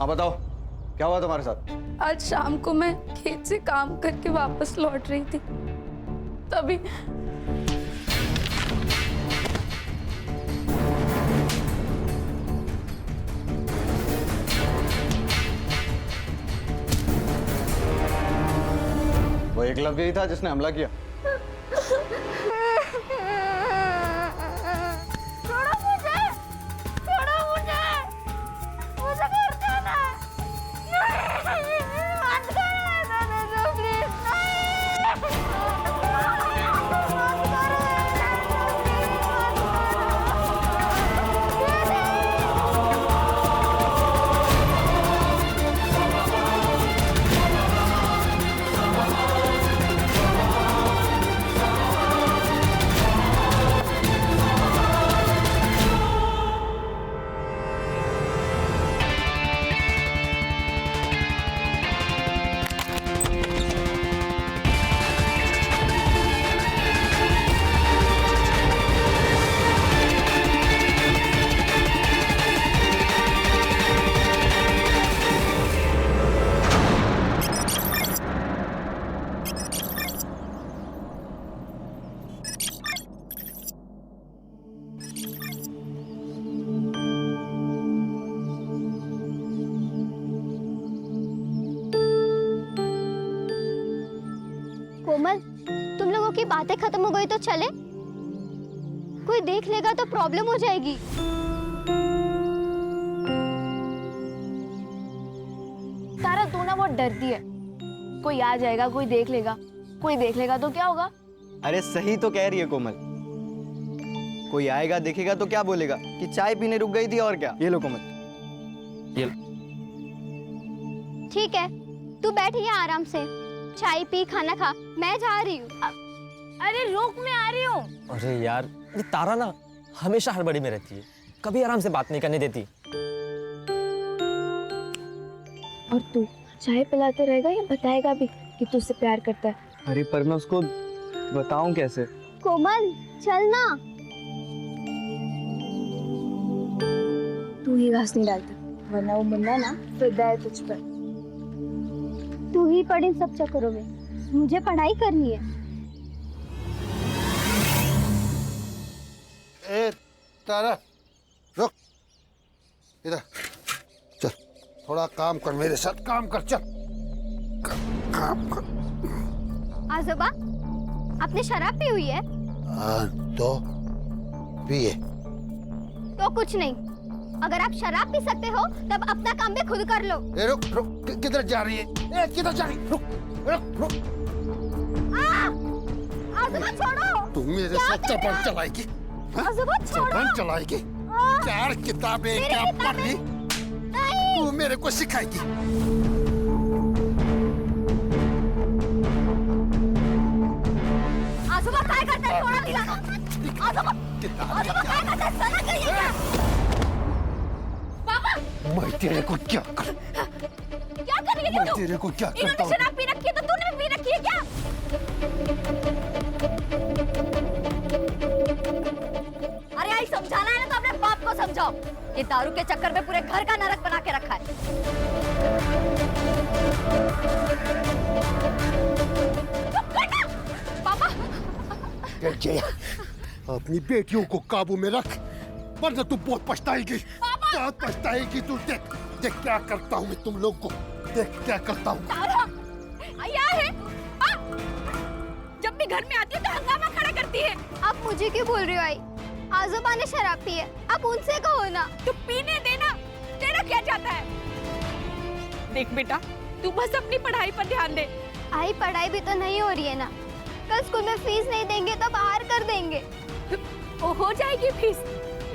हाँ बताओ, क्या हुआ तुम्हारे साथ? आज शाम को मैं खेत से काम करके वापस लौट रही थी, तभी वो एकलव्य ही था जिसने हमला किया। छोड़ो मुझे, छोड़ो मुझे, मुझे घर जाना है। मत करो, प्लीज कोमल, तुम लोगों की बातें खत्म हो गई तो चले? कोई देख लेगा तो प्रॉब्लम हो जाएगी। तारा तू ना बहुत डरती है, कोई आ जाएगा, कोई देख लेगा, कोई देख लेगा तो क्या होगा? अरे सही तो कह रही है कोमल, कोई आएगा देखेगा तो क्या बोलेगा कि चाय पीने रुक गई थी और क्या। ये लो कोमल, ये लो। ठीक है, तू बैठ यहाँ आराम से, चाय पी, खाना खा, मैं जा रही हूँ। अरे रुक, मैं आ रही हूँ। अरे यार, ये तारा ना हमेशा हड़बड़ी में रहती है, कभी आराम से बात नहीं करने देती। और तू चाय पिलाते रहेगा या बताएगा भी कि तू उससे प्यार करता है? अरे पर मैं उसको बताऊं कैसे? कोमल चल ना। तू ही घास नहीं डालता, वरना वो मुन्ना ना फिदा है तुझ पर। तू ही पढ़ इन सब चक्करों में, मुझे पढ़ाई करनी है। ए तारा, रुक इधर, चल थोड़ा काम कर, मेरे साथ काम कर, चल काम कर। आजोबा, आपने शराब पी हुई है? तो पिए। तो कुछ नहीं, अगर आप शराब पी सकते हो तब अपना काम भी खुद कर लो। ए रुक रुक, किधर जा रही है? ए किधर जा रही है? रुक रुक रुक। आजोबा छोड़ो। तू मेरे साथ चपन चलाएगी? आजोबा छोड़ो। चपन चलाएगी? चार किताबें क्या पढ़ ली? तू मेरे को सिखाएगी? आजोबा क्या करते हैं? छोड़ा दिला। आजोबा क्या करते हैं? सना करिए क्या? पापा, मैं तेरे को क्या कर? क्या कर रही है तू? तेरे को क्या करता इन्होंने हूँ? शराब पी रखी है तो तूने भी पी रखी है क्या? अरे आई समझाना है ना तो अपने बाप को समझाओ। ये दारू के चक्कर में पूरे घर का नरक बना के रखा है। चुप कर ना। पापा, जया, अपनी बेटियों को काबू में रख, वरना तू बहुत पछताएगी। बहुत पछताएगी तू। देख देख क्या करता हूँ मैं तुम लोग को, देख क्या करता हूँ। तारा, आया है? जब भी घर में आती है तो हंगामा खड़ा करती है। आप मुझे क्यों बोल रही हो आई? आजोबा ने शराब पी है, आप उनसे कहो ना। तू पीने देना, तेरा क्या जाता है? देख बेटा, तू बस अपनी पढ़ाई पर ध्यान दे। आई पढ़ाई भी तो नहीं हो रही है ना, कल स्कूल में फीस नहीं देंगे तो बाहर कर देंगे। वो हो जाएगी फीस।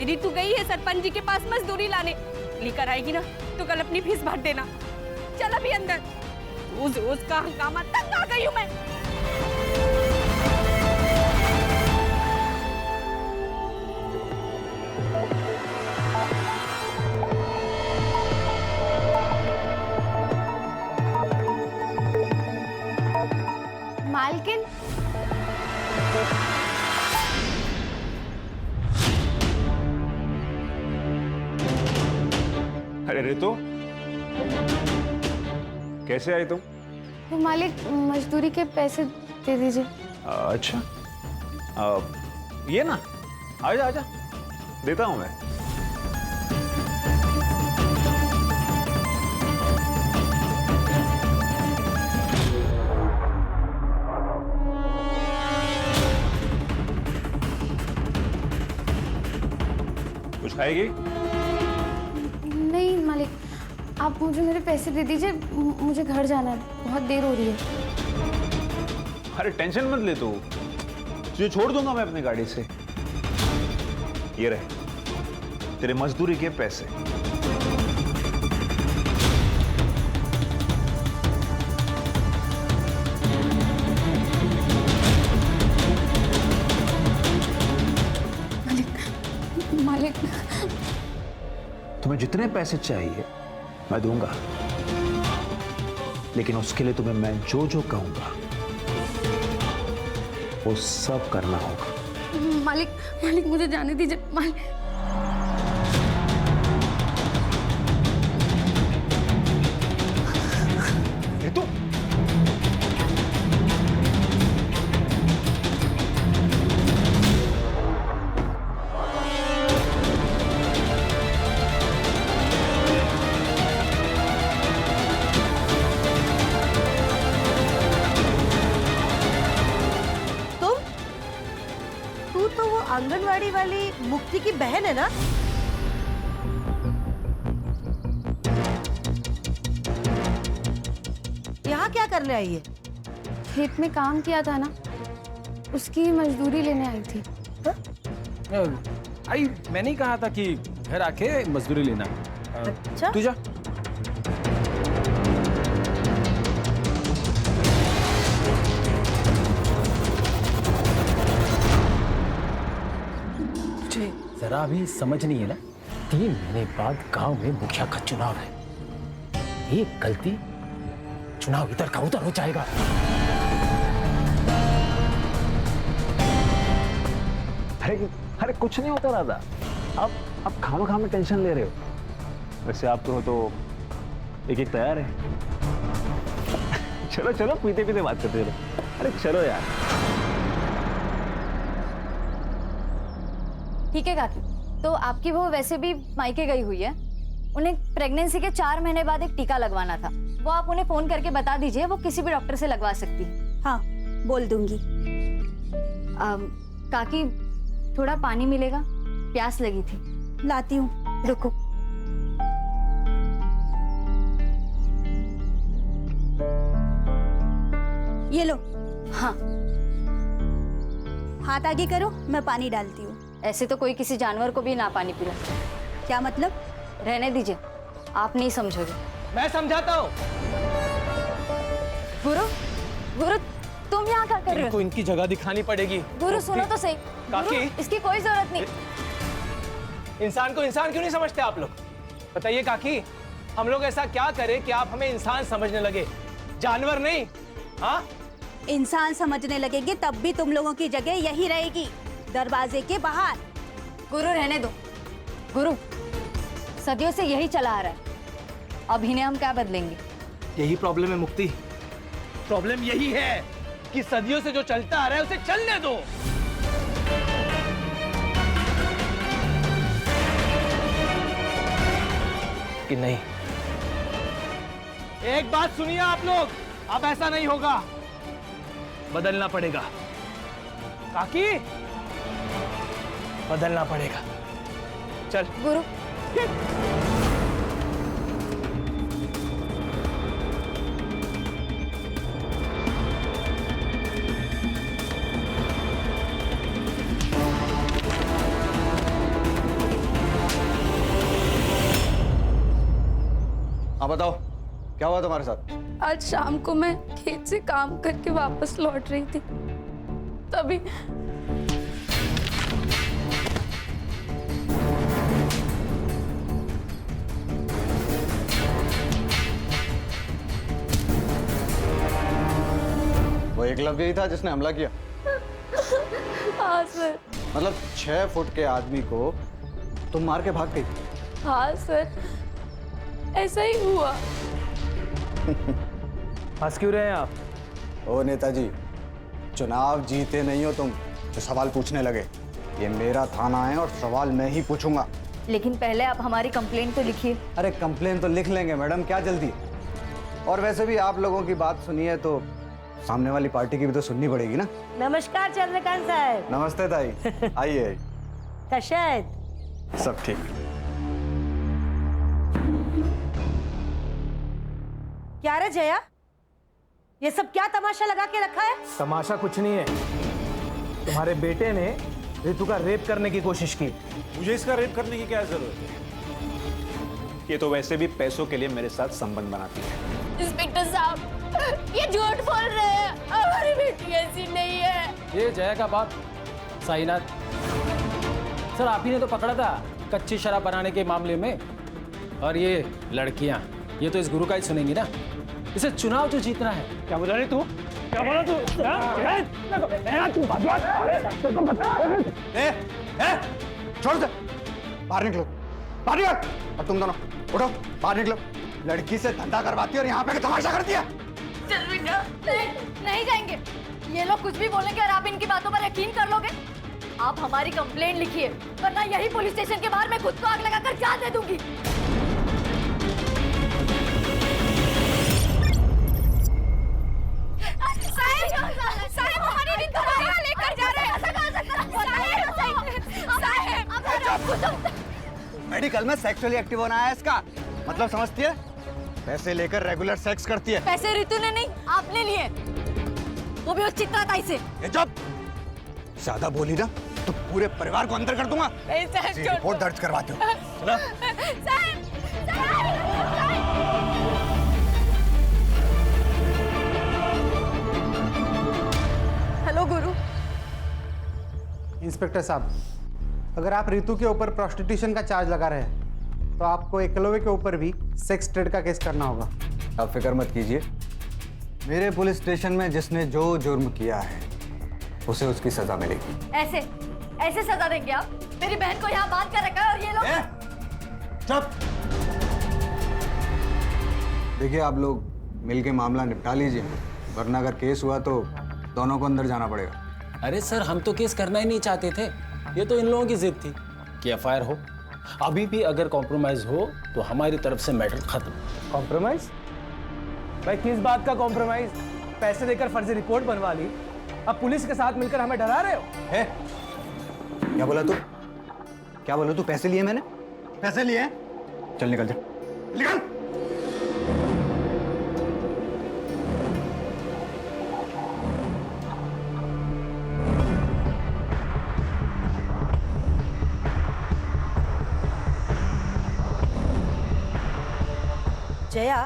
यदि तू गई है सरपंच जी के पास मजदूरी लाने, लेकर आएगी ना तो कल अपनी फीस भर देना। चल अभी अंदर, रोज रोज का हंगामा, तंग आ गई हूँ मैं। मालकिन, अरे रे, तो कैसे आई तुम? तो मालिक मजदूरी के पैसे दे दीजिए। अच्छा, ये ना, आजा आजा, देता हूं मैं। कुछ खाएगी? नहीं मालिक, आप मुझे मेरे पैसे दे दीजिए, मुझे घर जाना है, बहुत देर हो रही है। अरे टेंशन मत ले तू, तुझे छोड़ दूंगा मैं अपनी गाड़ी से। ये रहे तेरे मजदूरी के पैसे। मालिक तुम्हें जितने पैसे चाहिए मैं दूंगा, लेकिन उसके लिए तुम्हें मैं जो जो कहूंगा वो सब करना होगा। मालिक मुझे जाने दीजिए मालिक। रितु, तू तो वो आंगनवाड़ी वाली मुक्ति की बहन है ना? यहाँ क्या करने आई है? खेत में काम किया था ना, उसकी मजदूरी लेने आई थी। आई मैंने ही कहा था कि घर आके मजदूरी लेना। अच्छा? तू जा। मुझे जरा भी समझ नहीं है ना, 3 महीने बाद गांव में मुखिया का चुनाव है। एक गलती चुनाव इधर का उधर हो जाएगा। अरे कुछ नहीं होता राधा, आप खामा में टेंशन ले रहे हो। वैसे आप तो एक तैयार है। चलो चलो, पीते पीते बात करते रहो। अरे चलो यार। ठीक है काकी, तो आपकी बहू वैसे भी मायके गई हुई है, उन्हें प्रेगनेंसी के 4 महीने बाद एक टीका लगवाना था। वो आप उन्हें फोन करके बता दीजिए, वो किसी भी डॉक्टर से लगवा सकती है। हाँ, बोल दूंगी। काकी थोड़ा पानी मिलेगा, प्यास लगी थी। लाती हूँ, रुको। ये लो। हाँ, हाथ आगे करो, मैं पानी डालती हूँ। ऐसे तो कोई किसी जानवर को भी ना पानी पिला। क्या मतलब? रहने दीजिए, आप नहीं समझोगे। मैं समझाता हूँ। गुरु तुम यहाँ क्या कर रहे हो? इनको इनकी जगह दिखानी पड़ेगी। गुरु सुनो तो सही। काकी, गुरु, इसकी कोई जरूरत नहीं। इंसान को इंसान क्यों नहीं समझते आप लोग? बताइए काकी, हम लोग ऐसा क्या करें कि आप हमें इंसान समझने लगे, जानवर नहीं? हाँ, इंसान समझने लगेंगे तब भी तुम लोगों की जगह यही रहेगी, दरवाजे के बाहर। गुरु रहने दो। गुरु, सदियों से यही चला आ रहा है, अब इन्हें हम क्या बदलेंगे? यही प्रॉब्लम है मुक्ति। प्रॉब्लम यही है कि सदियों से जो चलता आ रहा है उसे चलने दो। कि नहीं? एक बात सुनिए आप लोग, अब ऐसा नहीं होगा, बदलना पड़ेगा। काकी, बदलना पड़ेगा। चल गुरु। हाँ बताओ, क्या हुआ तुम्हारे साथ? आज शाम को मैं खेत से काम करके वापस लौट रही थी, तभी वो एकलव्य ही था जिसने हमला किया? हाँ सर। मतलब 6 फुट के आदमी को तुम मार के भाग गई? हाँ सर, ऐसा ही हुआ। हंस क्यों रहे हैं आप? ओ नेताजी, चुनाव जीते नहीं हो तुम तो सवाल पूछने लगे। ये मेरा थाना है और सवाल मैं ही पूछूंगा। लेकिन पहले आप हमारी कंप्लेंट तो लिखिए। अरे कंप्लेन तो लिख लेंगे मैडम, क्या जल्दी। और वैसे भी आप लोगों की बात सुनी है तो सामने वाली पार्टी की भी तो सुननी पड़ेगी ना। नमस्कार चंद्रकांत साहब। नमस्ते ताई, आइए। कशा आहेत? सब ठीक। क्या रे जया, ये सब क्या तमाशा लगा के रखा है? तमाशा कुछ नहीं है। तुम्हारे बेटे ने रितु का रेप करने की कोशिश की। मुझे इसका रेप करने की क्या जरूरत है? ये तो वैसे भी पैसों के लिए मेरे साथ संबंध बनाती है। इंस्पेक्टर साहब, ये झूठ बोल रहे हैं, हमारी बेटी ऐसी नहीं है। ये जया का बाप साईनाथ सर, आप ही ने तो पकड़ा था कच्ची शराब बनाने के मामले में। और ये लड़कियां, ये तो इस गुरु का ही सुनेंगी ना। इसे चुनाव तो जीतना है। क्या बोला रे तू? क्या बोला तू? छोड़ दे, बाहर निकलो, बाहर निकल। और तुम दोनों उठो, बाहर निकलो। लड़की से धंधा करवाती है और यहाँ पे तमाशा करती है। नहीं जाएंगे। ये लोग कुछ भी बोलेंगे और आप इनकी बातों पर यकीन कर लोगे? आप हमारी कंप्लेंट लिखिए, वरना यही पुलिस स्टेशन के बाहर मैं खुद को आग लगाकर जान दे दूंगी। साहब, हमारी रितु को कहाँ लेकर जा रहे हैं? मेडिकल में सेक्सुअली एक्टिव होना है इसका मतलब, समझती है? पैसे लेकर रेगुलर सेक्स करती है। पैसे रितु ने नहीं, आपने लिए, वो भी उस चित्राताई से। जब ज्यादा बोली ना तो पूरे परिवार को अंदर कर दूंगा। रिपोर्ट दर्ज करवाते हो। चलो। हेलो गुरु। इंस्पेक्टर साहब, अगर आप रितु के ऊपर प्रोस्टिट्यूशन का चार्ज लगा रहे हैं तो आपको एकलव्य के ऊपर भी सेक्स ट्रेड का केस करना होगा। आप फिक्र मत कीजिए, मेरे पुलिस स्टेशन में जिसने जो जुर्म किया है उसे उसकी सजा मिलेगी। ऐसे सजा देंगे आप? मेरी बहन को यहाँ बांध कर रखा है और ये लोग। चुप। देखिए, आप लोग मिलके मामला निपटा लीजिए, वरना अगर केस हुआ तो दोनों को अंदर जाना पड़ेगा। अरे सर, हम तो केस करना ही नहीं चाहते थे। ये तो इन लोगों की जिद थी कि एफआईआर हो। अभी भी अगर कॉम्प्रोमाइज हो तो हमारी तरफ से मैटर खत्म। कॉम्प्रोमाइज? भाई किस बात का कॉम्प्रोमाइज? पैसे देकर फर्जी रिपोर्ट बनवा ली, अब पुलिस के साथ मिलकर हमें डरा रहे हो? है? क्या बोला तू? क्या बोला तू? पैसे लिए मैंने? पैसे लिए? चल निकल जा, निकल। जया,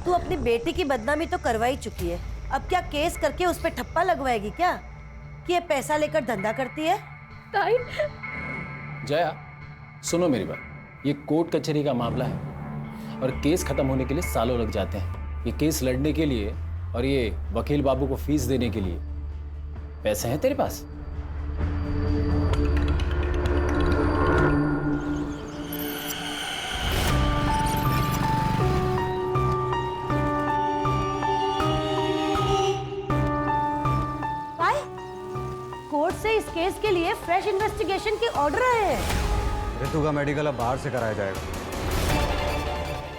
तू अपनी बेटी की बदनामी तो करवा ही चुकी है, अब क्या केस करके उस पे ठप्पा लगवाएगी क्या कि ये पैसा लेकर धंधा करती है? जया, सुनो मेरी बात। ये कोर्ट कचहरी का मामला है और केस खत्म होने के लिए सालों लग जाते हैं। ये केस लड़ने के लिए और ये वकील बाबू को फीस देने के लिए पैसे हैं तेरे पास? इस केस के लिए फ्रेश इन्वेस्टिगेशन की ऑर्डर आए हैं। रितु का मेडिकल अब बाहर से कराया जाएगा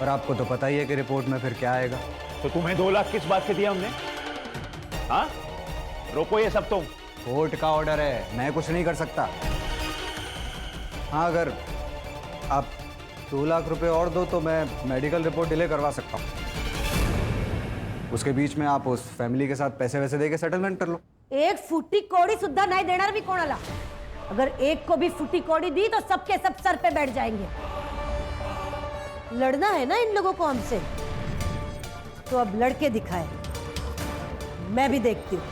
और आपको तो पता ही है कि रिपोर्ट में फिर क्या आएगा। तो तुम्हें 2 लाख किस बात के दिया हमने? हाँ, रोको ये सब। तुम कोर्ट का ऑर्डर है, मैं कुछ नहीं कर सकता। हाँ, अगर आप 2 लाख रुपए और दो तो मैं मेडिकल रिपोर्ट डिले करवा सकता हूँ। उसके बीच में आप उस फैमिली के साथ पैसे वैसे देके सेटलमेंट कर लो। एक फुटी कौड़ी सुद्धा नहीं देना भी कौन आला। अगर एक को भी फुटी कौड़ी दी तो सबके सब सर पे बैठ जाएंगे। लड़ना है ना इन लोगों को हमसे, तो अब लड़के दिखाए, मैं भी देखती हूँ।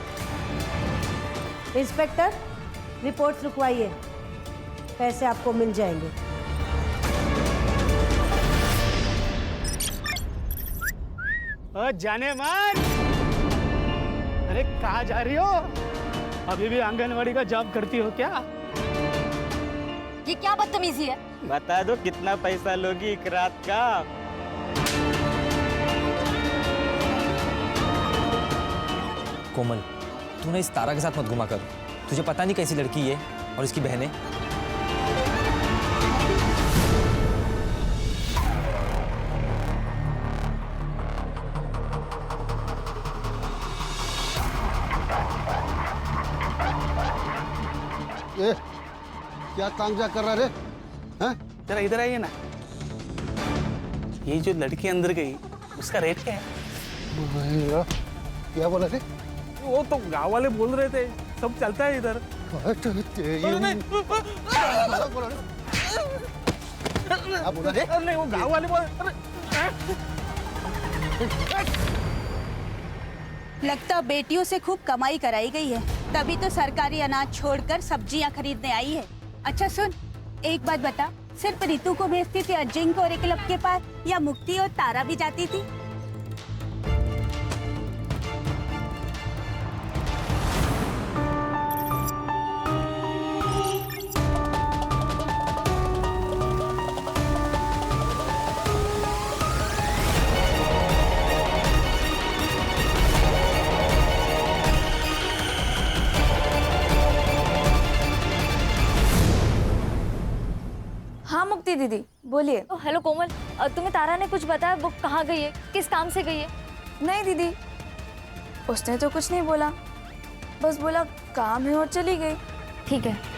इंस्पेक्टर, रिपोर्ट्स रुकवाइए, पैसे आपको मिल जाएंगे। जाने मन, अरे कहाँ जा रही हो? अभी भी आंगनवाड़ी का जॉब करती हो क्या? ये क्या बदतमीजी है? बता दो कितना पैसा लोगी एक रात का? कोमल, तू ना इस तारा के साथ मत घुमा कर। तुझे पता नहीं कैसी लड़की है और इसकी बहनें। ए, क्या तांजा कर रहा रे? हैं? जरा इधर आइए ना। ये जो लड़की अंदर गई उसका रेट क्या है? क्या बोला रे? वो तो गांव वाले बोल रहे थे, सब चलता है इधर। क्या बोला रे? नहीं, वो गांव वाले बोल। लगता बेटियों से खूब कमाई कराई गई है, तभी तो सरकारी अनाज छोड़कर सब्जियां खरीदने आई है। अच्छा सुन, एक बात बता, सिर्फ रितु को भेजती थी अजिंक्य और एकलव के पास, या मुक्ति और तारा भी जाती थी? हाँ मुक्ति दीदी बोलिए। हेलो कोमल, तुम्हें तारा ने कुछ बताया? वो कहाँ गई है, किस काम से गई है? नहीं दीदी, उसने तो कुछ नहीं बोला, बस बोला काम है और चली गई। ठीक है।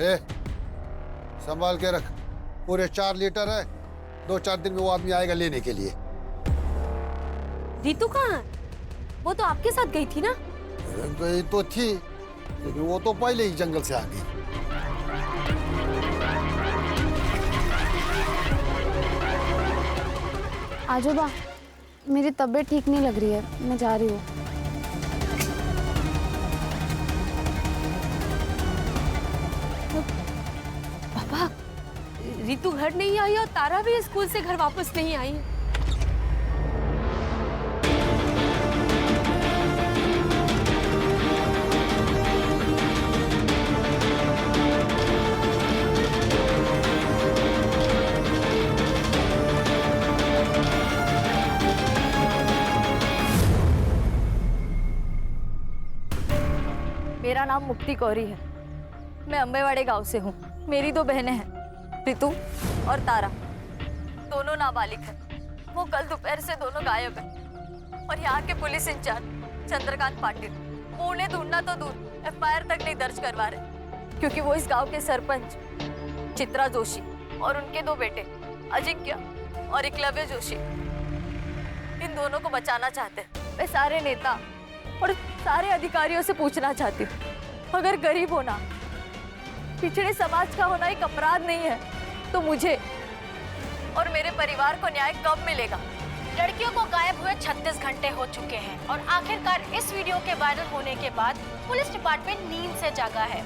ए, संभाल के रख, पूरे 4 लीटर है। 2-4 दिन में वो आदमी आएगा लेने के लिए। रितु कहाँ? वो तो आपके साथ गई थी ना? गई तो थी, लेकिन वो तो पहले ही जंगल से आ गई। आजोबा, मेरी तबीयत ठीक नहीं लग रही है, मैं जा रही हूँ। पापा, रितु घर नहीं आई और तारा भी स्कूल से घर वापस नहीं आई। मेरा नाम मुक्ति कौरी है, मैं अम्बेवाड़े गांव से हूँ। मेरी 2 बहनें हैं, रितु और तारा, दोनों नाबालिग हैं। वो कल दोपहर से दोनों गायब हैं और यहाँ के पुलिस इंचार्ज चंद्रकांत पाटिल वो उन्हें ढूंढना तो दूर FIR तक नहीं दर्ज करवा रहे, क्योंकि वो इस गांव के सरपंच चित्रा जोशी और उनके 2 बेटे अजिंक्य और एकलव्य जोशी, इन दोनों को बचाना चाहते हैं। मैं सारे नेता और सारे अधिकारियों से पूछना चाहती हूँ, अगर गरीब होना, पिछड़े समाज का होना एक अपराध नहीं है, तो मुझे और मेरे परिवार को न्याय कब मिलेगा? लड़कियों को गायब हुए 36 घंटे हो चुके हैं और आखिरकार इस वीडियो के वायरल होने के बाद पुलिस डिपार्टमेंट नींद से जागा है।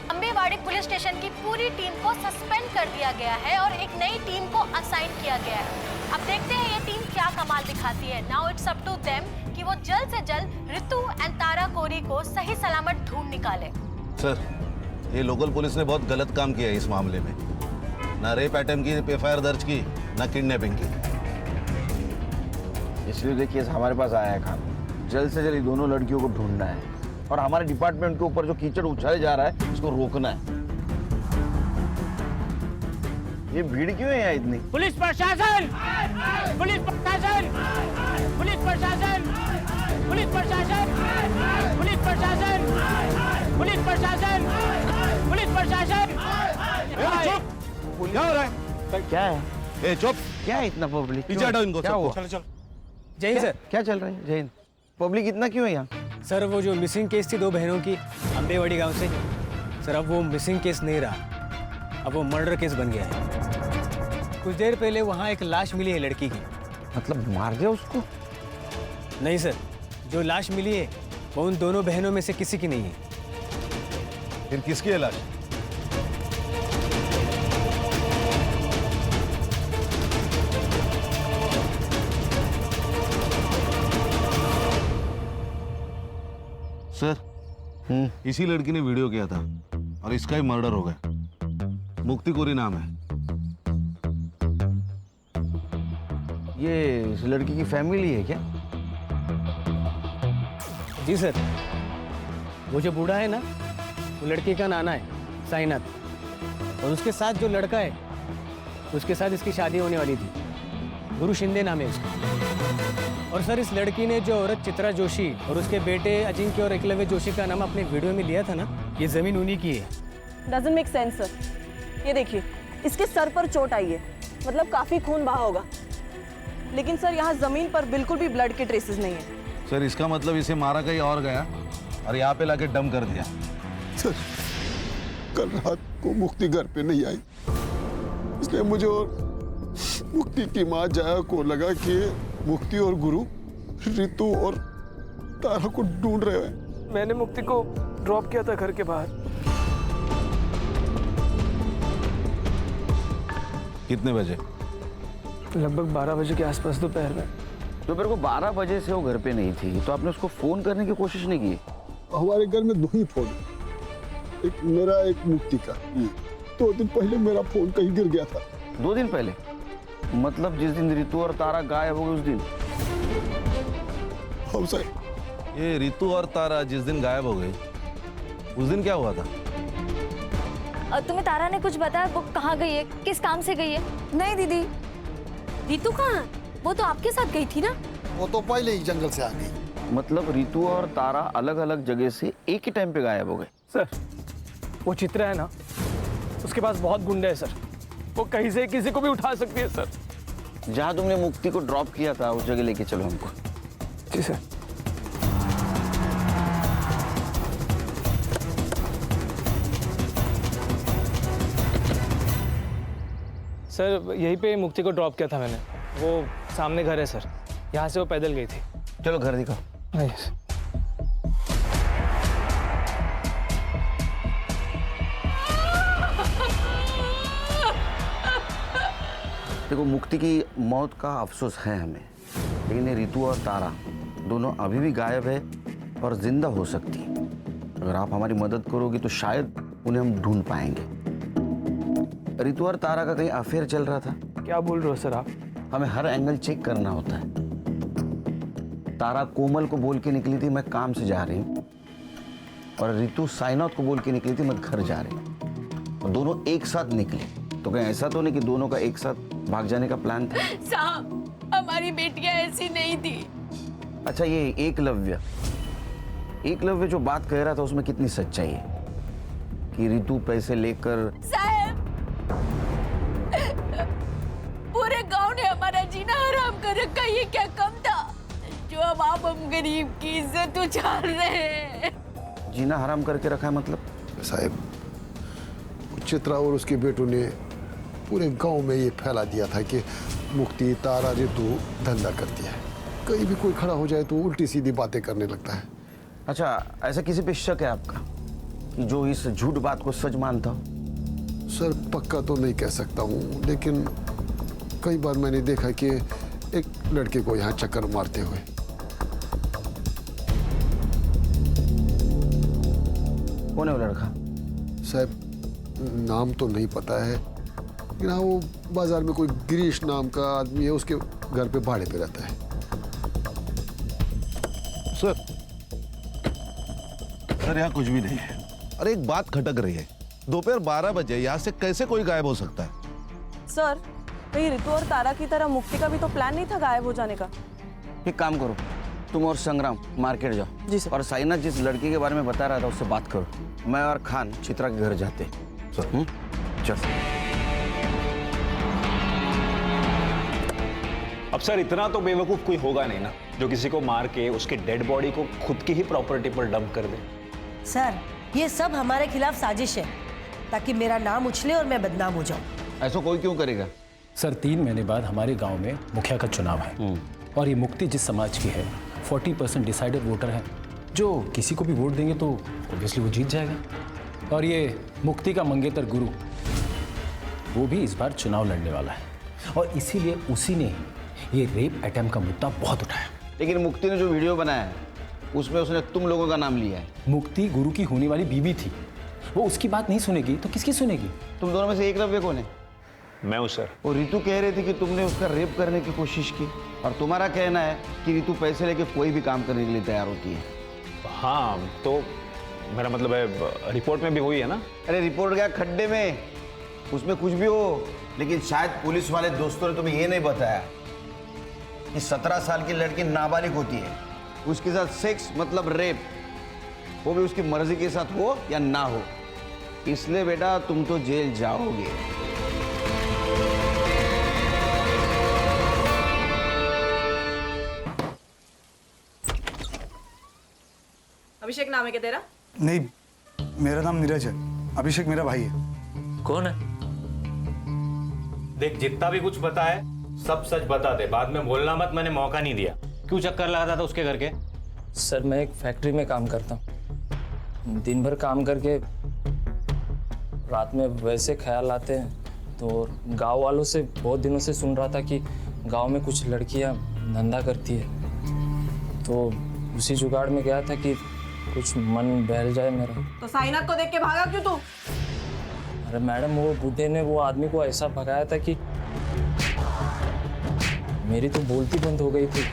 अम्बेवाड़ी पुलिस स्टेशन की पूरी टीम को सस्पेंड कर दिया गया है और एक नई टीम को असाइन किया गया है। अब देखते हैं ये टीम क्या कमाल दिखाती है। Now it's up to them कि वो जल्द से जल्द रितु एंड तारा कोरी को सही सलामत ढूंढ निकाले। सर, ये लोकल पुलिस ने बहुत गलत काम किया है इस मामले में। ना रेप अटेम्प्ट की FIR दर्ज की, ना किडनैपिंग की। इसलिए देखिए हमारे पास आया है काम, जल्द से जल्द ये दोनों लड़कियों को ढूंढना है और हमारे डिपार्टमेंट के ऊपर जो कीचड़ उछाले जा रहा है उसको रोकना है। ये भीड़ क्यों है यहाँ इतनी? पुलिस प्रशासन, पुलिस प्रशासन, पुलिस प्रशासन, पुलिस प्रशासन, पुलिस प्रशासन, पुलिस प्रशासन, पुलिस प्रशासन। चुप! क्या हो रहा है? क्या है? ए चुप! क्या है इतना पब्लिक? पीछे हटाओ इनको सबको। चलो चलो। जय हिंद सर। क्या चल रहा है? जय हिंद। पब्लिक इतना क्यों है यहाँ? सर, वो जो मिसिंग केस थी 2 बहनों की अम्बेवाड़ी गांव से, सर अब वो मिसिंग केस नहीं रहा, अब वो मर्डर केस बन गया है। कुछ देर पहले वहाँ एक लाश मिली है लड़की की। मतलब मार दिया उसको? नहीं सर, जो लाश मिली है वो उन दोनों बहनों में से किसी की नहीं है। फिर किसकी है लाश? सर, इसी लड़की ने वीडियो किया था और इसका ही मर्डर हो गया। मुक्ति कोरी नाम है। ये इस लड़की की फैमिली है क्या? जी सर, वो जो बूढ़ा है ना, वो लड़की का नाना है साईनाथ, और उसके साथ जो लड़का है उसके साथ इसकी शादी होने वाली थी। गुरु शिंदे नाम है उसका। और सर, इस लड़की ने जो औरत चित्रा जोशी और उसके बेटे अजिंक्य और एकलव्य जोशी का नाम अपने वीडियो में लिया था ना, ये जमीन उन्हीं की है। Doesn't make sense sir. ये देखिए, इसके सर पर चोट आई है, मतलब काफी खून बहा होगा, लेकिन सर यहाँ जमीन पर बिल्कुल भी ब्लड के ट्रेसेस नहीं है। सर, इसका मतलब इसे मारा कहीं और गया और यहाँ पे लाके डम कर दिया। सर, कल रात को मुक्ति घर पे नहीं आई, इसलिए मुझे और मुक्ति की माँ जया को लगा कि मुक्ति और गुरु रितु और तारा को ढूंढ रहे हैं। मैंने मुक्ति को ड्रॉप किया था घर के बाहर। कितने बजे? लगभग 12 बजे के आसपास दोपहर में। दोपहर को 12 बजे से वो घर पे नहीं थी, तो आपने उसको फोन करने की कोशिश नहीं की? हमारे घर में 2 ही फोन, एक मेरा एक मुक्ति का। 2 दिन पहले मेरा फोन कहीं गिर गया था। 2 दिन पहले? मतलब जिस दिन रितु और तारा गायब हो गए उस दिन? हम सर, ये रितु और तारा जिस दिन गायब हो गई, उस दिन क्या हुआ था? तुम्हें तारा ने कुछ बताया? वो कहाँ गई है, किस काम से गई है? नहीं दीदी, रितु कहाँ? वो तो आपके साथ गई थी ना। वो तो पहले ही जंगल से आ गई। मतलब रितु और तारा अलग अलग जगह से एक ही टाइम पे गायब हो गए? सर, वो चित्रा है ना, उसके पास बहुत गुंडे हैं सर, वो कहीं से किसी को भी उठा सकती है सर। जहाँ तुमने मुक्ति को ड्रॉप किया था उस जगह लेके चलो हमको। जी सर। सर, यहीं पे मुक्ति को ड्रॉप किया था मैंने। वो सामने घर है सर, यहाँ से वो पैदल गई थी। चलो घर दिखाओ। यस। देखो, मुक्ति की मौत का अफसोस है हमें, लेकिन ये रितु और तारा दोनों अभी भी गायब है और जिंदा हो सकती है। अगर आप हमारी मदद करोगे तो शायद उन्हें हम ढूंढ पाएंगे। रितु और तारा का कहीं अफेयर चल रहा था? क्या बोल रहे हो सर आप? हमें हर एंगल चेक करना होता है। तारा कोमल को बोल के निकली थी मैं काम से जा रही हूँ, और रितु साईनाथ को बोल के निकली थी मैं घर जा रही हूँ, और दोनों एक साथ निकले। तो कहीं ऐसा तो नहीं कि दोनों का एक साथ भाग जाने का प्लान था? साहब, हमारी बेटियां ऐसी नहीं थी। अच्छा, ये एकलव्य जो बात कह रहा था उसमें कितनी सच्चाई है कि रितु पैसे लेकर? साहब, पूरे गांव ने हमारा जीना हराम कर रखा, ये क्या कम था जो अब आप हम गरीब की इज्जत उछाल रहे हैं? जीना हराम करके रखा है मतलब? साहब, चित्रा और उसके बेटों ने पूरे गांव में ये फैला दिया था कि मुक्ति, तारा, रितु धंधा करती है। कहीं भी कोई खड़ा हो जाए तो उल्टी सीधी बातें करने लगता है। अच्छा, ऐसा किसी पे शक है आपका कि जो इस झूठ बात को सच मानता हो? सर, पक्का तो नहीं कह सकता हूँ, लेकिन कई बार मैंने देखा कि एक लड़के को यहाँ चक्कर मारते हुए। कौन है वो लड़का? साहब, नाम तो नहीं पता है, लेकिन हाँ, वो बाजार में कोई गिरीश नाम का आदमी है, उसके घर पे भाड़े पे रहता है। सर, यहाँ कुछ भी नहीं है। अरे, एक बात खटक रही है। दोपहर 12 बजे यहाँ से कैसे कोई गायब हो सकता है? सर, कहीं रितु और तारा की तरह मुक्ति का भी तो प्लान नहीं था गायब हो जाने का? एक काम करो, तुम और संग्राम मार्केट जाओ। जी सर। और साईनाथ जिस लड़की के बारे में बता रहा था उससे बात करो। मैं और खान चित्रा के घर जाते। चल। अब सर, इतना तो बेवकूफ कोई होगा नहीं ना जो किसी को मार के उसके डेड बॉडी को खुद की ही प्रॉपर्टी पर डंप कर दे। सर, ये सब हमारे खिलाफ साजिश है ताकि मेरा नाम उछले और मैं बदनाम हो जाऊं। ऐसा कोई क्यों करेगा? सर, 3 महीने बाद हमारे गांव में मुखिया का चुनाव है, और ये मुक्ति जिस समाज की है 40% डिसाइडेड वोटर है। जो किसी को भी वोट देंगे तो ऑब्वियसली वो जीत जाएगा। और ये मुक्ति का मंगेतर गुरु, वो भी इस बार चुनाव लड़ने वाला है और इसीलिए उसी ने ये रेप अटेम्प्ट का मुद्दा बहुत उठाया। लेकिन मुक्ति ने जो वीडियो बनाया है उसमें उसने तुम लोगों का नाम लिया है। मुक्ति गुरु की होने वाली बीवी थी, वो उसकी बात नहीं सुनेगी तो किसकी सुनेगी? तुम दोनों में से एकलव्य कौन है? मैं हूँ सर। और रितु कह रही थी कि तुमने उसका रेप करने की कोशिश की और तुम्हारा कहना है कि रितु पैसे लेके कोई भी काम करने के लिए तैयार होती है। हाँ, तो मेरा मतलब है रिपोर्ट में भी हुई है ना। अरे रिपोर्ट गया खड्डे में, उसमें कुछ भी हो, लेकिन शायद पुलिस वाले दोस्तों ने तुम्हें ये नहीं बताया कि 17 साल की लड़की नाबालिग होती है, उसके साथ सेक्स मतलब रेप, वो भी उसकी मर्जी के साथ हो या ना हो। इसलिए बेटा तुम तो जेल जाओगे। अभिषेक नाम है क्या तेरा? नहीं, मेरा नाम नीरज है। अभिषेक मेरा भाई है। कौन है? देख, जितना भी कुछ पता है सब सच बता दे, बाद में बोलना मत, मैंने मौका नहीं दिया। क्यों चक्कर लगाता था उसके घर के? सर मैं एक फैक्ट्री में काम करता हूँ, दिन भर काम करके रात में वैसे ख्याल आते हैं, तो गांव वालों से बहुत दिनों से सुन रहा था कि गांव में कुछ लड़कियां धंधा करती है, तो उसी जुगाड़ में गया था कि कुछ मन बहल जाए मेरा। तो साइनाथ को देख के भागा क्यों तू? अरे मैडम, वो बूढ़े ने वो आदमी को ऐसा भगाया था कि मेरी तो बोलती बंद हो गई थी।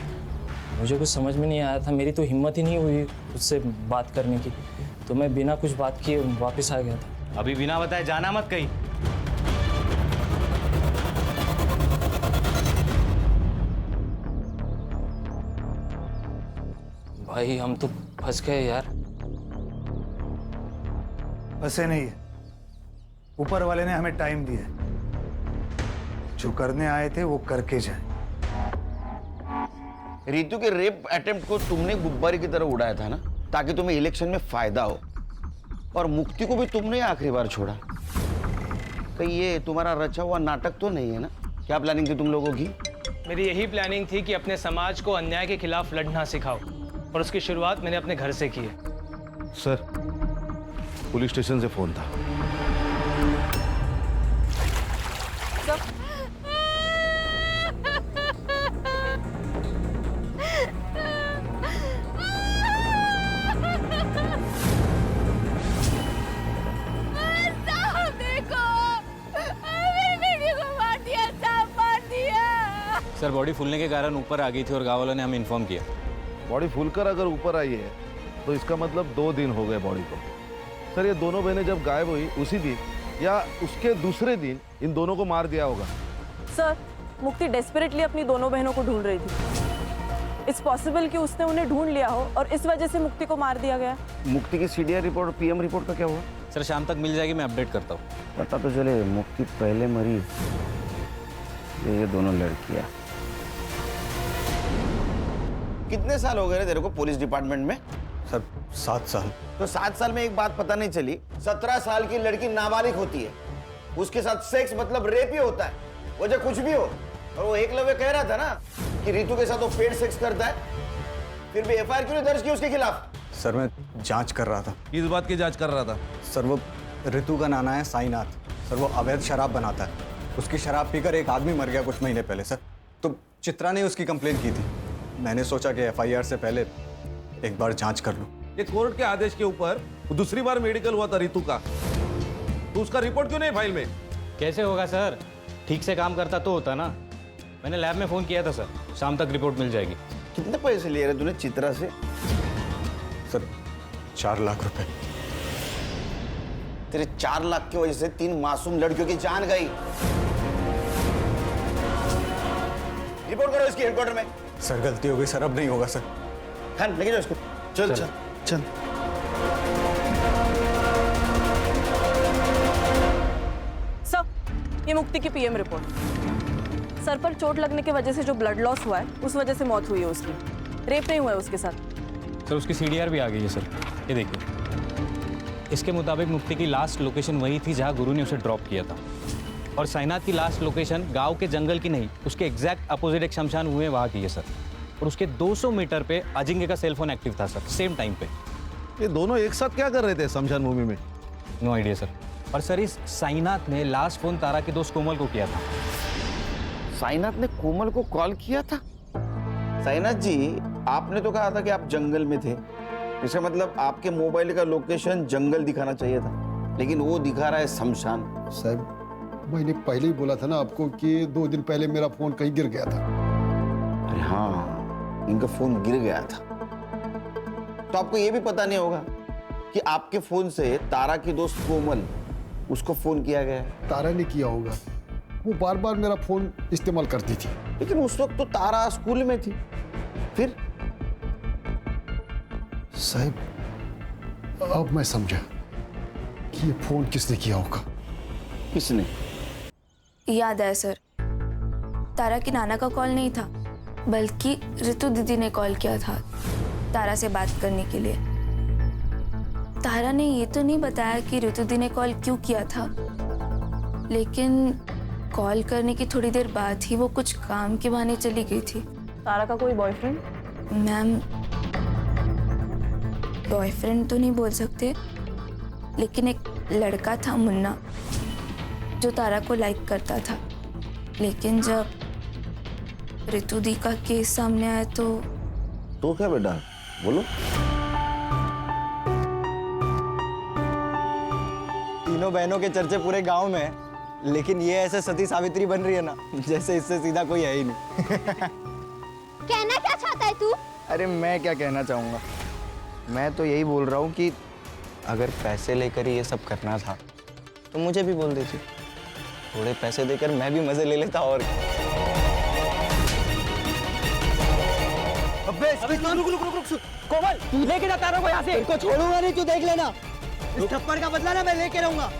मुझे कुछ समझ में नहीं आया था, मेरी तो हिम्मत ही नहीं हुई उससे बात करने की, तो मैं बिना कुछ बात किए वापस आ गया था। अभी बिना बताए जाना मत कहीं। भाई हम तो फंस गए यार। फंसे नहीं है, ऊपर वाले ने हमें टाइम दिया है, जो करने आए थे वो करके जाए। रितु के रेप अटेम्प्ट को तुमने गुब्बारे की तरह उड़ाया था ना, ताकि तुम्हें इलेक्शन में फायदा हो, और मुक्ति को भी तुमने आखिरी बार छोड़ा। कहीं ये तुम्हारा रचा हुआ नाटक तो नहीं है ना? क्या प्लानिंग थी तुम लोगों की? मेरी यही प्लानिंग थी कि अपने समाज को अन्याय के खिलाफ लड़ना सिखाओ, और उसकी शुरुआत मैंने अपने घर से की है। सर, पुलिस स्टेशन से फोन था। सर, बॉडी फूलने के कारण ऊपर आ गई थी और गाँव वालों ने हमें इन्फॉर्म किया। बॉडी फूलकर अगर ऊपर आई है तो इसका मतलब 2 दिन हो गए बॉडी को। सर, ये दोनों बहनें जब गायब हुई उसी दिन या उसके दूसरे दिन इन दोनों को मार दिया होगा। सर, मुक्ति डेस्परेटली अपनी दोनों बहनों को ढूंढ रही थी। इट्स पॉसिबल कि उसने उन्हें ढूंढ लिया हो और इस वजह से मुक्ति को मार दिया गया। मुक्ति की सीडीआर रिपोर्ट और पीएम रिपोर्ट का क्या हुआ? सर, शाम तक मिल जाएगी, मैं अपडेट करता हूँ। पता तो चले मुक्ति पहले मरी, ये दोनों लड़कियां। कितने साल हो गए तेरे को पुलिस डिपार्टमेंट में? सर 7 साल। तो 7 साल में एक बात पता नहीं चली, 17 साल की लड़की नाबालिग होती है, उसके साथ सेक्स मतलब रेप ही होता है, वजह कुछ भी हो। और वो एकलव्य कह रहा था ना कि रितु के साथ वो पेड सेक्स करता है, फिर भी एफआईआर क्यों नहीं दर्ज की उसके खिलाफ? सर मैं जांच कर रहा था। किस बात की जांच कर रहा था? सर वो रितु का नाना है साईनाथ। सर वो अवैध शराब बनाता है, उसकी शराब पीकर एक आदमी मर गया कुछ महीने पहले। सर तो चित्रा ने उसकी कंप्लेंट की थी, मैंने सोचा कि एफआईआर से पहले एक बार जांच कर लूं। ये कोर्ट के आदेश के ऊपर दूसरी बार मेडिकल हुआ था रितु का, तो उसका रिपोर्ट क्यों नहीं फाइल में? कैसे होगा सर? ठीक से काम करता तो होता ना। मैंने लैब में फोन किया था सर, शाम तक रिपोर्ट मिल जाएगी। कितने पैसे लिए रहे तूने चित्रा से? सर 4 लाख रुपए। तेरे 4 लाख की वजह से 3 मासूम लड़कियों की जान गई। रिपोर्ट करो इसकी हेडक्वार्टर में। सर गलती हो गई सर, अब नहीं होगा सर। हाँ लेके जाओ इसको। चल चल चल। सर, ये मुक्ति की पीएम रिपोर्ट। सर पर चोट लगने की वजह से जो ब्लड लॉस हुआ है, उस वजह से मौत हुई है उसकी। रेप नहीं हुआ है उसके साथ। सर उसकी सीडीआर भी आ गई है सर, ये देखिए। इसके मुताबिक मुक्ति की लास्ट लोकेशन वही थी जहां गुरु ने उसे ड्रॉप किया था, और साईनाथ की लास्ट लोकेशन गांव के जंगल की नहीं, उसके एग्जैक्ट अपोजिट एक शमशान हुए वहाँ की है सर। और उसके 200 मीटर पे अजिंक्य का सेलफोन एक्टिव था सर, सेम टाइम पे। ये दोनों एक साथ क्या कर रहे थे शमशान भूमि में? No idea sir. और सर इस साईनाथ ने लास्ट फोन तारा के दोस्त कोमल को किया था। साईनाथ ने कोमल को कॉल किया था? साईनाथ जी, आपने तो कहा था कि आप जंगल में थे, इसका मतलब आपके मोबाइल का लोकेशन जंगल दिखाना चाहिए था, लेकिन वो दिखा रहा है शमशान। साहब, मैंने पहले ही बोला था ना आपको कि 2 दिन पहले मेरा फोन कहीं गिर गया था। अरे हाँ, इनका फोन गिर गया था। तो आपको ये भी पता नहीं होगा कि आपके फोन से तारा की दोस्त कोमल, उसको फोन किया गया। तारा ने किया होगा, वो बार बार मेरा फोन इस्तेमाल करती थी। लेकिन उस वक्त तो तारा स्कूल में थी। फिर साहब, अब मैं समझा कि ये फोन किसने किया होगा। किसने? याद है सर, तारा की नाना का कॉल नहीं था, बल्कि ऋतु दीदी ने कॉल किया था तारा से बात करने के लिए। तारा ने ये तो नहीं बताया कि ऋतु दी ने कॉल क्यों किया था, लेकिन कॉल करने की थोड़ी देर बाद ही वो कुछ काम के बहाने चली गई थी। तारा का कोई बॉयफ्रेंड? मैम, बॉयफ्रेंड तो नहीं बोल सकते, लेकिन एक लड़का था मुन्ना, जो तारा को लाइक करता था। लेकिन जब ऋतु दी का केस सामने आया तो क्या बेटा, बोलो। तीनों बहनों के चर्चे पूरे गांव में है, लेकिन ये ऐसे सती सावित्री बन रही है ना, जैसे इससे सीधा कोई है ही नहीं। कहना क्या चाहता है तू? अरे मैं क्या कहना चाहूँगा, मैं तो यही बोल रहा हूँ कि अगर पैसे लेकर ही ये सब करना था तो मुझे भी बोल देती, थोड़े पैसे देकर मैं भी मजे ले लेता। और अबे रुक कोमल, तू लेके जा तारा को यहाँ से। इनको छोड़ूंगा नहीं, तू देख लेना। इस थप्पड़ का बदला ना मैं लेके रहूंगा।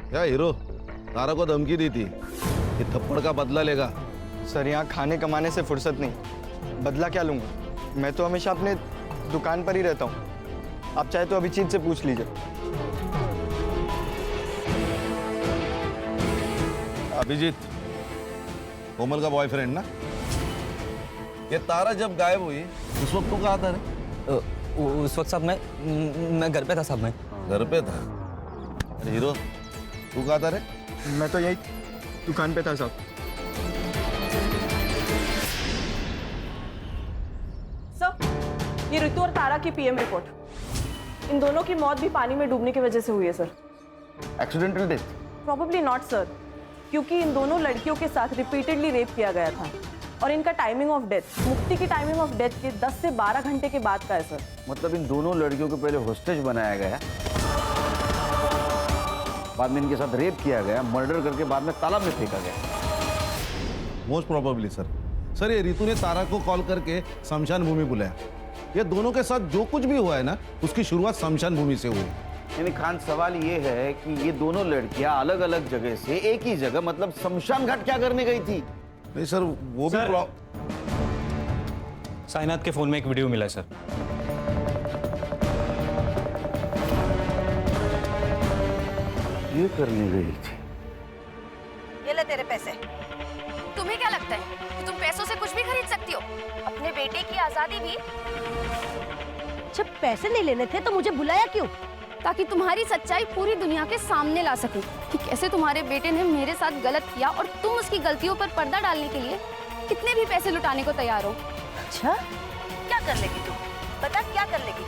क्या हीरो, तारा को धमकी दी थी कि थप्पड़ का बदला लेगा? सर, यहाँ खाने कमाने से फुर्सत नहीं, बदला क्या लूंगा? मैं तो हमेशा अपने दुकान पर ही रहता हूँ। आप चाहे तो अभिजीत से पूछ लीजिए। अभिजीत कोमल का बॉयफ्रेंड ना? ये तारा जब गायब हुई उस वक्त तो कहा था रे? उस वक्त साहब मैं घर पे था साहब। मैं घर पे था? अरे हीरो, तू कहा था रे? मैं तो यही दुकान पे था साहब। सर, ये ऋतु और तारा की पीएम रिपोर्ट। इन दोनों की मौत भी पानी में डूबने की वजह से हुई है sir. Accidental death? Probably not sir, क्योंकि इन दोनों लड़कियों के साथ रिपीटेडली रेप किया गया था और इनका टाइमिंग ऑफ डेथ मुक्ति की टाइमिंग ऑफ डेथ के 10 से 12 घंटे के बाद का है सर। मतलब इन दोनों लड़कियों को पहले होस्टेज बनाया गया, बाद में इनके साथ रेप किया गया, मर्डर करके बाद में तालाब में फेंका गया। Most probably sir. सर, ये रितु ने तारा को कॉल करके शमशान भूमि बुलाया। ये दोनों के साथ जो कुछ भी हुआ है ना, उसकी शुरुआत शमशान भूमि से हुई। यानी खान, सवाल ये है कि ये दोनों लड़कियां अलग अलग जगह से एक ही जगह, मतलब शमशान घाट क्या करने गई थी? नहीं सर, वो भी साईनाथ के फोन में एक वीडियो मिला है सर। ये करने गई थी। ये ले तेरे पैसे। तुम्हें क्या लगता है कि तुम पैसों से कुछ भी खरीद सकती हो? अपने बेटे की आजादी भी। जब पैसे नहीं लेने थे तो मुझे बुलाया क्यों? ताकि तुम्हारी सच्चाई पूरी दुनिया के सामने ला सकूं कि कैसे तुम्हारे बेटे ने मेरे साथ गलत किया और तुम उसकी गलतियों पर पर्दा डालने के लिए कितने भी पैसे लुटाने को तैयार हो। अच्छा, क्या कर लेगी तू? बता, क्या कर लेगी?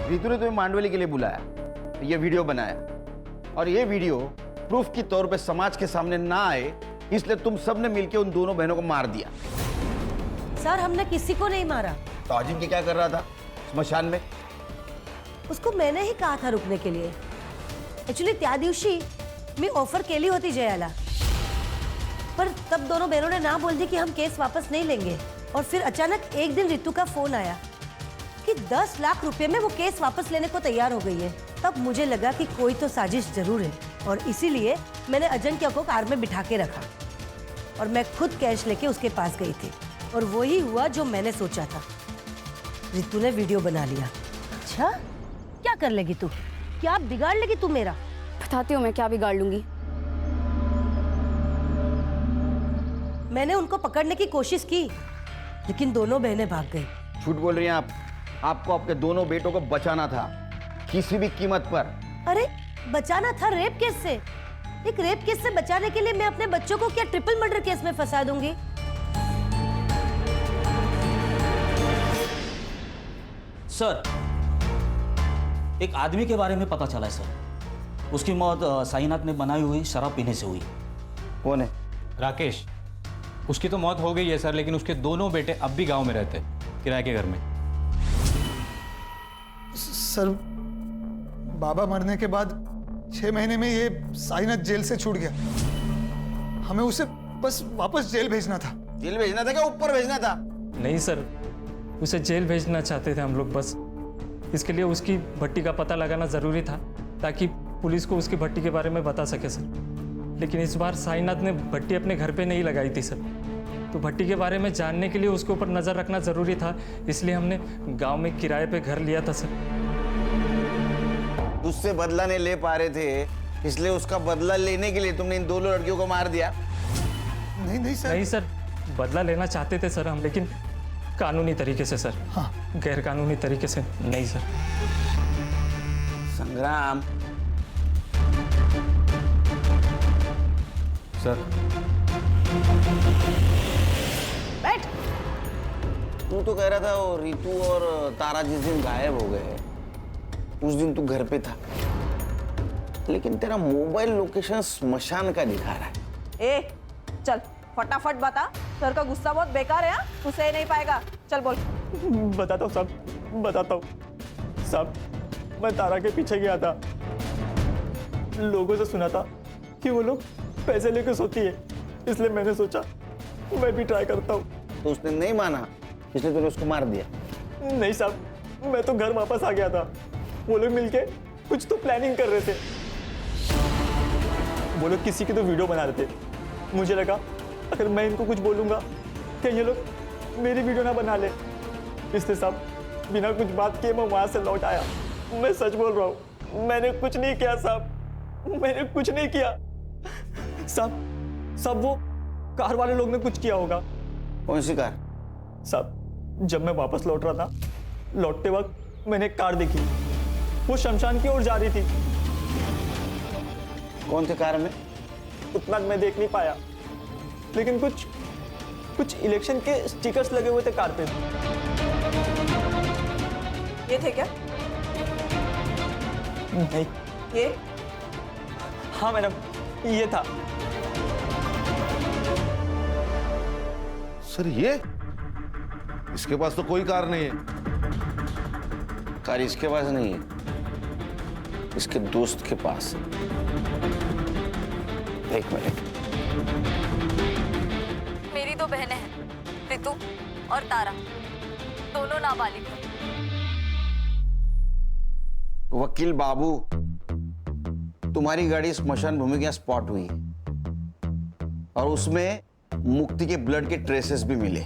रितु ने तुम्हें मांडवली के लिए बुलाया, ये वीडियो बनाया, और ये वीडियो प्रूफ के तौर पे समाज के सामने ना आए, इसलिए तुम सबने मिलकर उन दोनों बहनों को मार दिया। सर, हमने किसी को नहीं मारा। तो अजीम क्या कर रहा था स्मशान में? उसको मैंने ही कहा था रुकने के लिए। एक्चुअली त्या दिवशी मी ऑफर केली होती जयाला, पर तब दोनों बहनों ने ना बोल दी कि हम केस वापस नहीं लेंगे। और फिर अचानक एक दिन रितु का फोन आया, कि 10 लाख रुपए में वो केस वापस लेने को तैयार हो गई है। तब मुझे लगा कि कोई तो साजिश जरूर है और इसीलिए मैंने अजिंक्य को कार में बिठा के रखा और मैं खुद कैश लेके उसके पास गई थी और वही हुआ जो मैंने सोचा था। रितु ने वीडियो बना लिया। अच्छा, क्या कर लेगी तू? क्या बिगाड़ लेगी तू मेरा? बताती हूँ मैं क्या बिगाड़ लूंगी। मैंने उनको पकड़ने की कोशिश की लेकिन दोनों बहनें भाग गई। झूठ बोल रही हैं आप। आपको आपके दोनों बेटों को बचाना था किसी भी कीमत पर। अरे बचाना था रेप केस से। एक रेप केस से बचाने के लिए मैं अपने बच्चों को क्या ट्रिपल मर्डर केस में फंसा दूंगी? सर, एक आदमी के बारे में पता चला है सर। उसकी मौत साईनाथ ने बनाई हुई शराब पीने से हुई। कौन है? राकेश। उसकी तो मौत हो गई है सर, लेकिन उसके दोनों बेटे अब भी गांव में रहते हैं, किराए के घर में। सर, बाबा मरने के बाद 6 महीने में ये साईनाथ जेल से छूट गया। हमें उसे बस वापस जेल भेजना था। जेल भेजना था क्या ऊपर भेजना था? नहीं सर, उसे जेल भेजना चाहते थे हम लोग। बस इसके लिए उसकी भट्टी का पता लगाना ज़रूरी था ताकि पुलिस को उसकी भट्टी के बारे में बता सके सर। लेकिन इस बार साईनाथ ने भट्टी अपने घर पे नहीं लगाई थी सर, तो भट्टी के बारे में जानने के लिए उसके ऊपर नज़र रखना ज़रूरी था, इसलिए हमने गांव में किराए पे घर लिया था सर। उससे बदला नहीं ले पा रहे थे, इसलिए उसका बदला लेने के लिए तुमने इन दोनों लड़कियों को मार दिया? नहीं सर। नहीं सर, बदला लेना चाहते थे सर हम, लेकिन कानूनी तरीके से सर। हाँ। गैर कानूनी तरीके से नहीं सर। संग्राम सर, बैठ। तू तो कह रहा था वो रितु और तारा जिस दिन गायब हो गए उस दिन तू घर पे था, लेकिन तेरा मोबाइल लोकेशन स्मशान का दिखा रहा है। ए, चल फटाफट बता। सर का गुस्सा बहुत बेकार है। हाँ, तू सह नहीं पाएगा। चल बोल। बताता हूँ साहब, बताता हूँ साहब। मैं तारा के पीछे गया था, लोगों से सुना था कि वो लोग पैसे लेकर सोती है, इसलिए मैंने सोचा मैं भी ट्राई करता हूँ। तो उसने नहीं माना, इसलिए तूने उसको मार दिया? नहीं साहब, मैं तो घर वापस आ गया था। वो लोग मिलके कुछ तो प्लानिंग कर रहे थे। वो लोग किसी की तो वीडियो बना रहे थे। मुझे लगा अगर मैं इनको कुछ बोलूँगा कि ये लोग मेरी वीडियो ना बना ले, इसलिए साहब बिना कुछ बात किए मैं वहाँ से लौट आया। मैं सच बोल रहा हूँ, मैंने कुछ नहीं किया साहब, मैंने कुछ नहीं किया साहब। वो कार वाले लोग ने कुछ किया होगा। कौन सी कार? साहब, जब मैं वापस लौट रहा था, लौटते वक्त मैंने एक कार देखी, वो शमशान की ओर जा रही थी। कौन सी कार में? उतना मैं देख नहीं पाया, लेकिन कुछ इलेक्शन के स्टिकर्स लगे हुए थे कार पे। ये थे क्या? नहीं। ये? हाँ मैडम, ये था। सर ये इसके पास तो कोई कार नहीं है। कार इसके पास नहीं है, इसके दोस्त के पास। एक मिनट। मेरी दो बहनें हैं, रितु और तारा, दोनों नाबालिग हैं। वकील बाबू, तुम्हारी गाड़ी स्मशान भूमि के स्पॉट हुई और उसमें मुक्ति के ब्लड के ट्रेसेस भी मिले।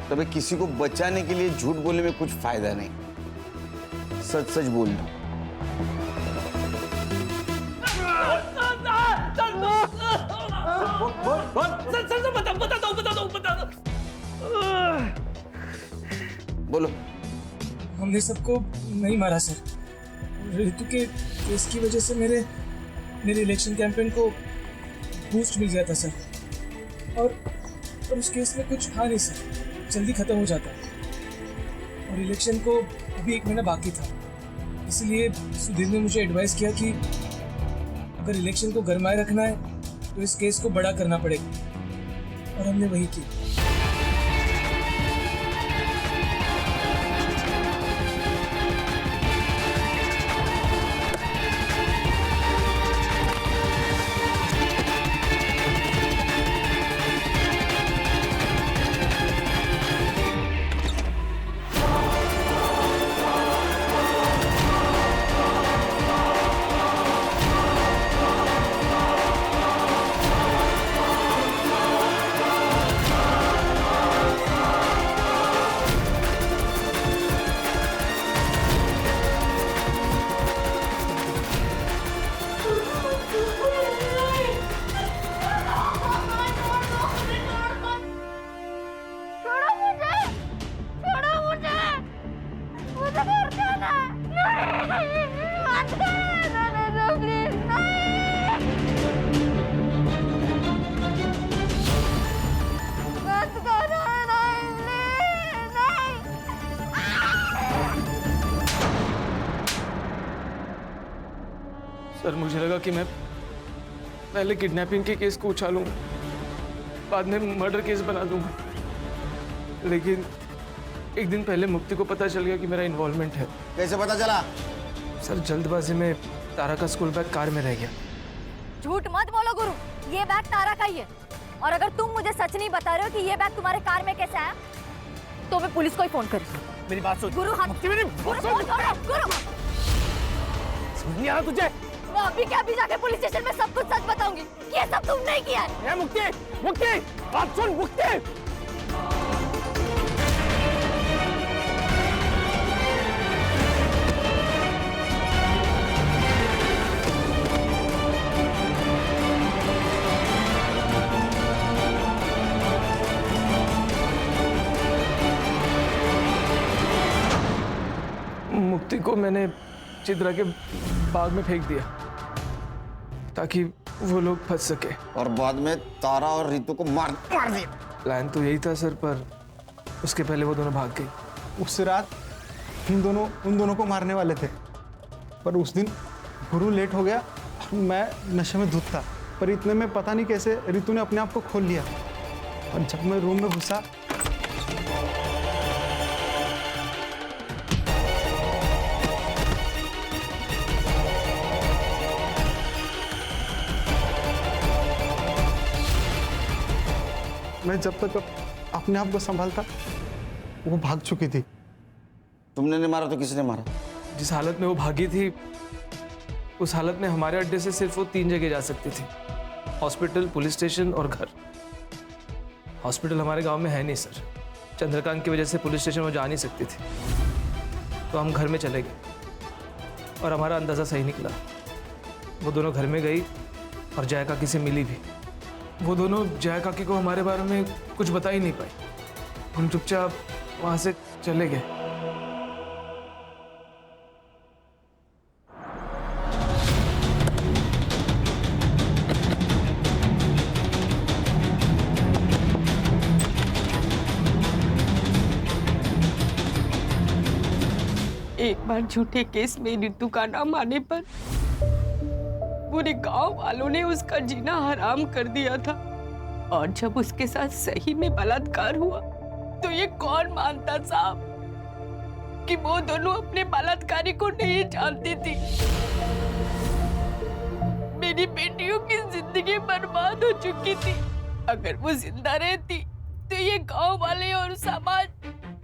तभी किसी को बचाने के लिए झूठ बोलने में कुछ फायदा नहीं। सच सच बोल दो। बोलो। हमने सबको नहीं मारा सर। रितु के केस की वजह से मेरे इलेक्शन कैंपेन को बूस्ट मिल गया था सर। और उस केस में कुछ था नहीं सर, जल्दी खत्म हो जाता। और इलेक्शन को अभी 1 महीना बाकी था, इसलिए सुधीर ने मुझे एडवाइस किया कि अगर इलेक्शन को गरमाए रखना है तो इस केस को बड़ा करना पड़ेगा, और हमने वही किया। सर मुझे लगा कि मैं पहले किडनैपिंग के केस को उछालूंगा, बाद में मर्डर केस बना दूंगा, लेकिन एक दिन पहले मुक्ति को पता चल गया कि मेरा इन्वॉल्वमेंट है। कैसे पता चला? सर जल्दबाजी में तारा का स्कूल बैग कार में रह गया। झूठ मत बोलो गुरु, ये बैग तारा का ही है। और अगर तुम मुझे सच नहीं बता रहे हो कि ये बैग तुम्हारे कार में कैसे आया, तो मैं पुलिस को ही फोन करूँ। मेरी बात सुन। गुरु हाथ गुरु फोन छोड़ो, गुरु समझ नहीं आ रहा तुझे? मैं अभी के अभी जाके पुलिस स्टेशन में सब कुछ सच बताऊंगी। ये सब तुमने ही किया है। मुक्ति, मुक्ति, बात सुन मुक्ति। मुक्ति को मैंने चित्रा के बाग में फेंक दिया ताकि वो लोग फंस सके, और बाद में तारा और रितु को मार दिया। प्लान तो यही था सर, पर उसके पहले वो दोनों भाग गई। उस रात उन दोनों को मारने वाले थे, पर उस दिन गुरु लेट हो गया और मैं नशे में धुत था। पर इतने में पता नहीं कैसे रितु ने अपने आप को खोल लिया, और जब मैं रूम में घुसा मैं जब तक अपने आप को संभालता वो भाग चुकी थी। तुमने नहीं मारा तो किसने मारा? जिस हालत में वो भागी थी, उस हालत में हमारे अड्डे से सिर्फ वो 3 जगह जा सकती थी, हॉस्पिटल, पुलिस स्टेशन और घर। हॉस्पिटल हमारे गांव में है नहीं सर, चंद्रकांत की वजह से पुलिस स्टेशन वो जा नहीं सकती थी, तो हम घर में चले गए और हमारा अंदाज़ा सही निकला। वो दोनों घर में गई और जया काकी से मिली भी। वो दोनों जया काकी को हमारे बारे में कुछ बता ही नहीं पाई। हम चुपचाप वहाँ से चले गए। एक बार झूठे केस में रितु का नाम आने पर पूरे गांव वालों ने उसका जीना हराम कर दिया था, और जब उसके साथ सही में बलात्कार हुआ तो ये कौन मानता साहब कि वो दोनों अपने बलात्कारी को नहीं जानती थी। मेरी बेटियों की जिंदगी बर्बाद हो चुकी थी। अगर वो जिंदा रहती तो ये गांव वाले और समाज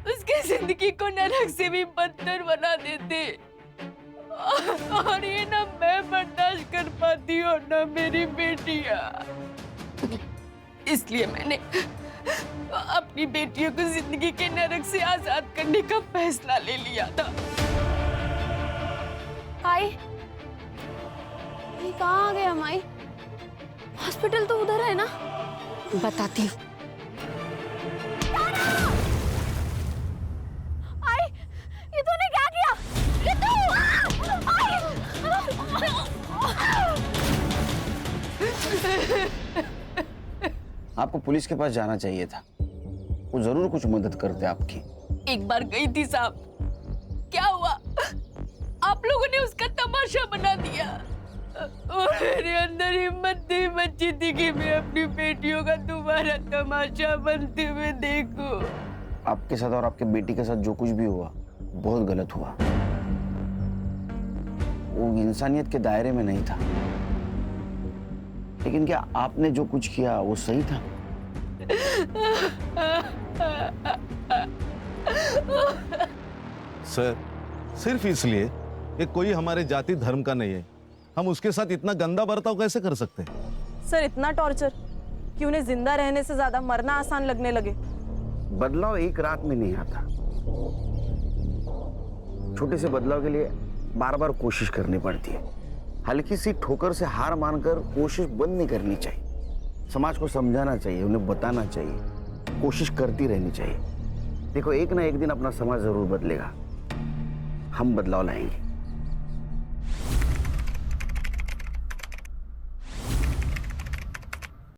उसके जिंदगी को नरक से भी बदतर बना देते, और ये ना मैं बर्दाश्त कर पाती और ना मेरी बेटियां। इसलिए मैंने अपनी बेटियों को जिंदगी के नरक से आजाद करने का फैसला ले लिया था। आई कहाँ आ गए हम? आई हॉस्पिटल तो उधर है ना? बताती हूँ। आई, ये तूने क्या किया? आपको पुलिस के पास जाना चाहिए था, वो जरूर कुछ मदद करते आपकी। एक बार गई थी साहब, क्या हुआ? आप लोगों ने उसका तमाशा बना दिया, और मेरे अंदर हिम्मत नहीं बची थी कि मैं अपनी बेटियों का दोबारा तमाशा बनते हुए देखूं। आपके साथ और आपके बेटी के साथ जो कुछ भी हुआ बहुत गलत हुआ, वो इंसानियत के दायरे में नहीं था। लेकिन क्या आपने जो कुछ किया वो सही था? सर, सिर्फ इसलिए कि कोई हमारे जाति धर्म का नहीं है, हम उसके साथ इतना गंदा बर्ताव कैसे कर सकते हैं? सर इतना टॉर्चर कि उन्हें जिंदा रहने से ज्यादा मरना आसान लगने लगे। बदलाव एक रात में नहीं आता, छोटे से बदलाव के लिए बार बार कोशिश करनी पड़ती है। हल्की सी ठोकर से हार मानकर कोशिश बंद नहीं करनी चाहिए। समाज को समझाना चाहिए, उन्हें बताना चाहिए, कोशिश करती रहनी चाहिए। देखो एक ना एक दिन अपना समाज जरूर बदलेगा, हम बदलाव लाएंगे।